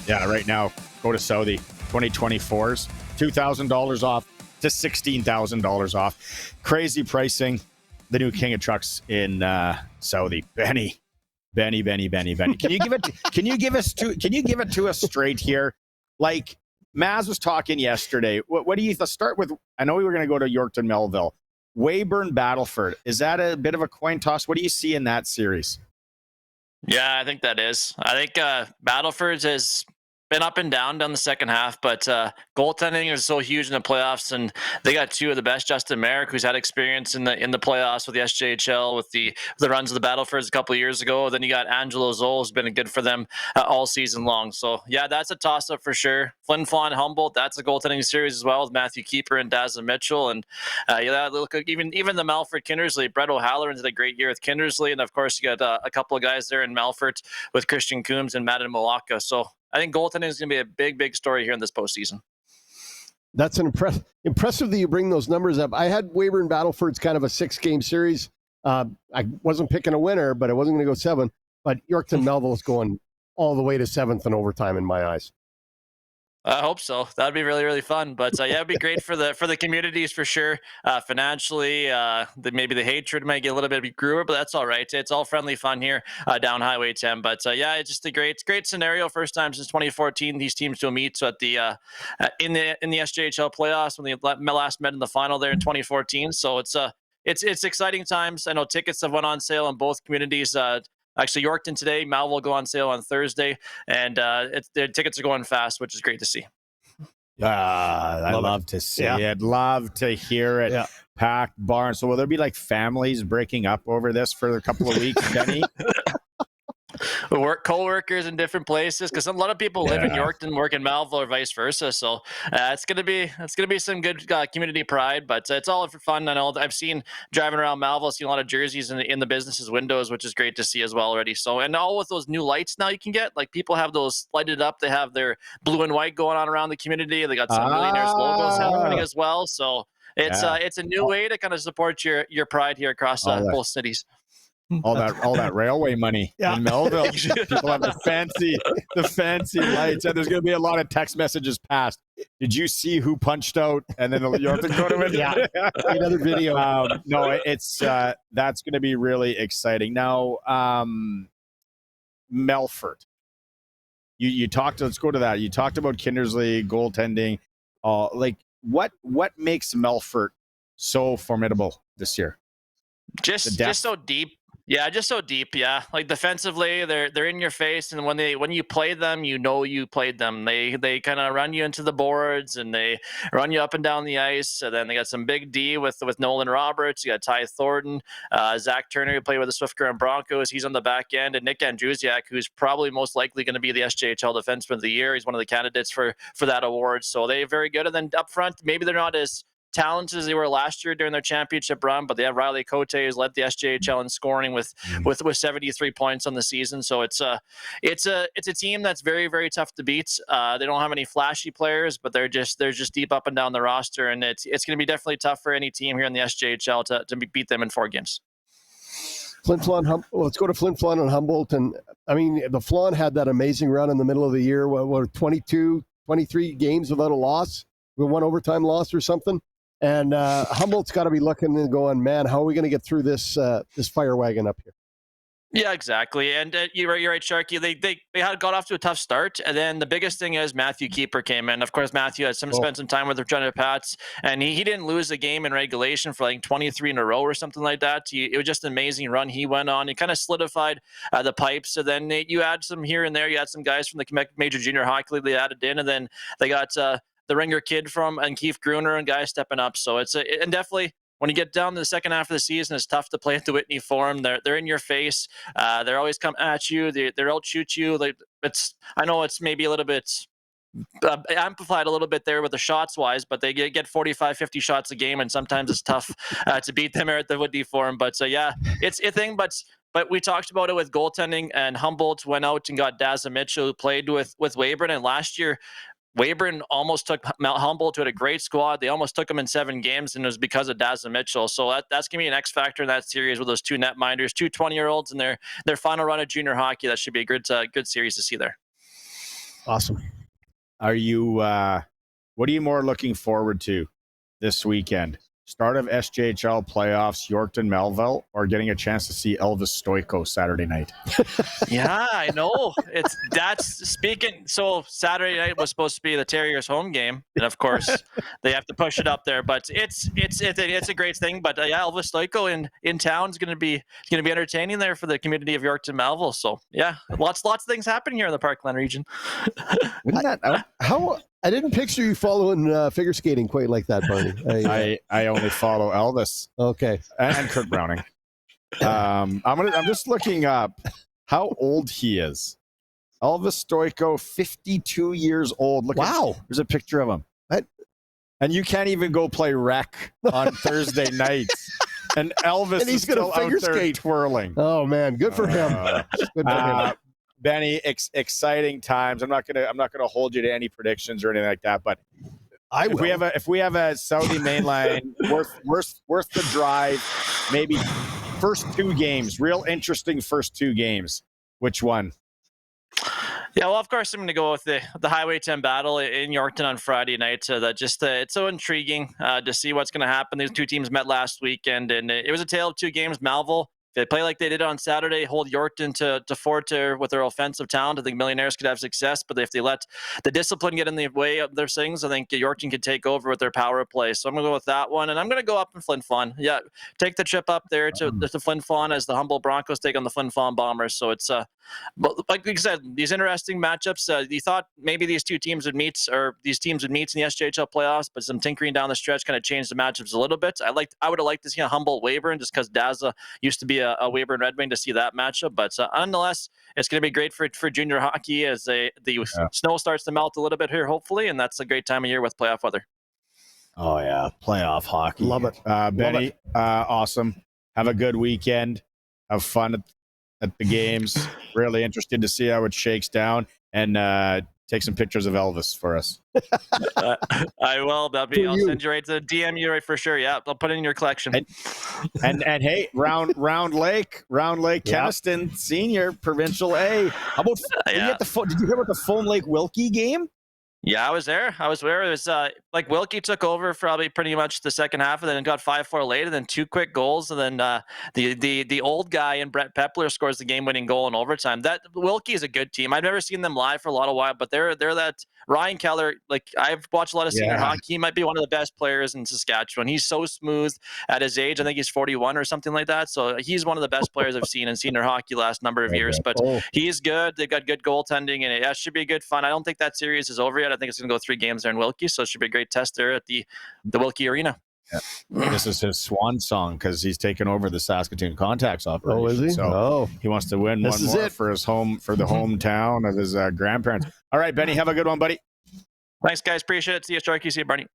Yeah, right now, go to Saudi 2024s, $2,000 off to $16,000 off. Crazy pricing. The new king of trucks in Saudi. Benny. Can you give it? Can you give it to us straight here? Like Maz was talking yesterday. What do you? Let's start with. I know we were going to go to Yorkton, Melville, Weyburn, Battleford. Is that a bit of a coin toss? What do you see in that series? Yeah, I think that is. I think Battleford's has been up and down the second half, but goaltending is so huge in the playoffs, and they got two of the best. Justin Merrick, who's had experience in the playoffs with the SJHL, with the runs of the Battlefords a couple of years ago. Then you got Angelo Zoll, who's been good for them all season long. So yeah, that's a toss up for sure. Flin Flon Humboldt, that's a goaltending series as well with Matthew Keeper and Dazza Mitchell, and look even the Melfort Kindersley. Brett O'Halloran's had a great year with Kindersley, and of course you got a couple of guys there in Melfort with Christian Coombs and Madden Malacca. So I think goaltending is going to be a big story here in this postseason. That's an impressive that you bring those numbers up. I had Weyburn Battleford's kind of a 6-game series. I wasn't picking a winner, but I wasn't going to go 7. But Yorkton Melville is going all the way to 7th in overtime in my eyes. I hope so. That'd be really fun. But yeah, it'd be great for the communities for sure. Financially, maybe the hatred might get a little bit of Gruber, but that's all right. It's all friendly fun here down Highway 10. But yeah, it's just a great scenario. First time since 2014 these teams will meet. So at the in the SJHL playoffs when they last met in the final there in 2014. So it's exciting times. I know tickets have went on sale in both communities. Actually, Yorkton today, Mal will go on sale on Thursday, and the tickets are going fast, which is great to see. I love to see it. Love to hear it. Yeah. Packed barn. So will there be like families breaking up over this for a couple of weeks, Benny? Co-workers in different places, because a lot of people live in Yorkton, work in Melville, or vice versa. So it's gonna be some good community pride, but it's all for fun. I know I've seen driving around Melville, seen a lot of jerseys in the businesses' windows, which is great to see as well already. So, and all with those new lights now you can get, like people have those lighted up. They have their blue and white going on around the community. They got some millionaires logos happening as well. So it's a new way to kind of support your pride here across both cities. All that railway money in Melville. People have the fancy lights, and there's going to be a lot of text messages passed. Did you see who punched out? And then you have to go to it. Another video. No, it's that's going to be really exciting. Now, Melfort. You talked. Let's go to that. You talked about Kindersley goaltending. Like what makes Melfort so formidable this year? Just so deep. Yeah, just so deep. Yeah, like defensively, they're in your face, and when you play them, you know you played them. They kind of run you into the boards, and they run you up and down the ice. And then they got some big D with Nolan Roberts. You got Ty Thornton, Zach Turner, who played with the Swift Current Broncos. He's on the back end, and Nick Andrusiak, who's probably most likely going to be the SJHL Defenseman of the Year. He's one of the candidates for that award. So they're very good. And then up front, maybe they're not as talented as they were last year during their championship run, but they have Riley Cote, who's led the SJHL in scoring with 73 points on the season. So it's a team that's very tough to beat. They don't have any flashy players, but they're just deep up and down the roster, and it's going to be definitely tough for any team here in the SJHL to beat them in 4 games. Let's go to Flin Flon and Humboldt. And I mean, the Flon had that amazing run in the middle of the year, 22, 23 games without a loss, with one overtime loss or something. And Humboldt's got to be looking and going, man, how are we going to get through this fire wagon up here? Yeah, exactly. And you're right, Sharky. They got off to a tough start, and then the biggest thing is Matthew Keeper came in. Of course, Matthew had spent some time with the Regina Pats, and he didn't lose a game in regulation for like 23 in a row or something like that. It was just an amazing run he went on. It kind of solidified the pipes. So then you add some here and there. You had some guys from the Quebec Major Junior Hockey League they added in, and then they got the Ringer kid and Keith Gruner and guys stepping up. So and definitely when you get down to the second half of the season, it's tough to play at the Whitney Forum. They're in your face. They're always coming at you. They're out shoot you. I know it's maybe a little bit amplified a little bit there with the shots wise, but they get 45, 50 shots a game, and sometimes it's tough to beat them here at the Whitney Forum. But yeah, it's a thing. But we talked about it with goaltending, and Humboldt went out and got Dazza Mitchell, who played with Weyburn, and last year Weyburn almost took Humboldt, who had a great squad. They almost took him in 7 games, and it was because of Dazza Mitchell. So that's going to be an X factor in that series with those 2 netminders, 2 20-year-olds in their final run of junior hockey. That should be a good series to see there. Awesome. Are you? What are you more looking forward to this weekend? Start of SJHL playoffs, Yorkton Melville, or getting a chance to see Elvis Stojko Saturday night? Yeah, I know. So Saturday night was supposed to be the Terriers' home game, and of course they have to push it up there. But it's a great thing. But yeah, Elvis Stojko in town is going to be entertaining there for the community of Yorkton Melville. So yeah, lots of things happening here in the Parkland region. Isn't that How I didn't picture you following figure skating quite like that, Barney. I only follow Elvis. Okay. And Kurt Browning. I'm just looking up how old he is. Elvis Stojko, 52 years old. There's a picture of him. And you can't even go play rec on Thursday nights. And Elvis and he's is still figure out there skate. twirling. Oh man, good for him. Good for him. Benny, exciting times. I'm not gonna hold you to any predictions or anything like that, but if we have a Saudi mainline worth the drive, maybe first two games, real interesting first two games. Which one? Yeah, well, of course, I'm going to go with the Highway 10 battle in Yorkton on Friday night. It's so intriguing to see what's going to happen. These two teams met last weekend, and it was a tale of two games. Melville, if they play like they did on Saturday, hold Yorkton to fort with their offensive talent, I think Millionaires could have success. But if they let the discipline get in the way of their things, I think Yorkton could take over with their power play. So I'm going to go with that one. And I'm going to go up in Flin Flon. Yeah, take the trip up there to Flin Flon as the Humboldt Broncos take on the Flin Flon Bombers. So it's but like you said, these interesting matchups. You thought maybe these teams would meet in the SJHL playoffs, but some tinkering down the stretch kind of changed the matchups a little bit. I would have liked to see a Humboldt Weyburn just because Daza used to be a Weyburn Red Wing to see that matchup. But nonetheless, it's going to be great for junior hockey as the snow starts to melt a little bit here, hopefully, and that's a great time of year with playoff weather. Oh yeah, playoff hockey. Love it, Benny. Awesome. Have a good weekend. Have fun at the games. Really interested to see how it shakes down, and take some pictures of Elvis for us. I will. I'll send you right to DM you right for sure. Yeah, I'll put it in your collection. And hey, Round Lake, Keniston Senior Provincial A. How about did you hear about the Foam Lake Wilkie game? Yeah, I was there. It was like Wilkie took over probably pretty much the second half, and then got 5-4 late, and then two quick goals, and then the old guy in Brett Pepler scores the game-winning goal in overtime. That Wilkie is a good team. I've never seen them live for a lot of while, but they're that Ryan Keller. Like I've watched a lot of senior hockey. He might be one of the best players in Saskatchewan. He's so smooth at his age. I think he's 41 or something like that. So he's one of the best players I've seen in senior hockey last number of years. But he's good. They've got good goaltending, and it should be good fun. I don't think that series is over yet. I think it's going to go 3 games there in Wilkie, so it should be a great test there at the Wilkie Arena. Yeah. This is his swan song because he's taken over the Saskatoon Contacts operation. Oh, is he? So he wants to win one more for his hometown of his grandparents. All right, Benny, have a good one, buddy. Thanks, guys. Appreciate it. See you, Sharky. See you, Barney.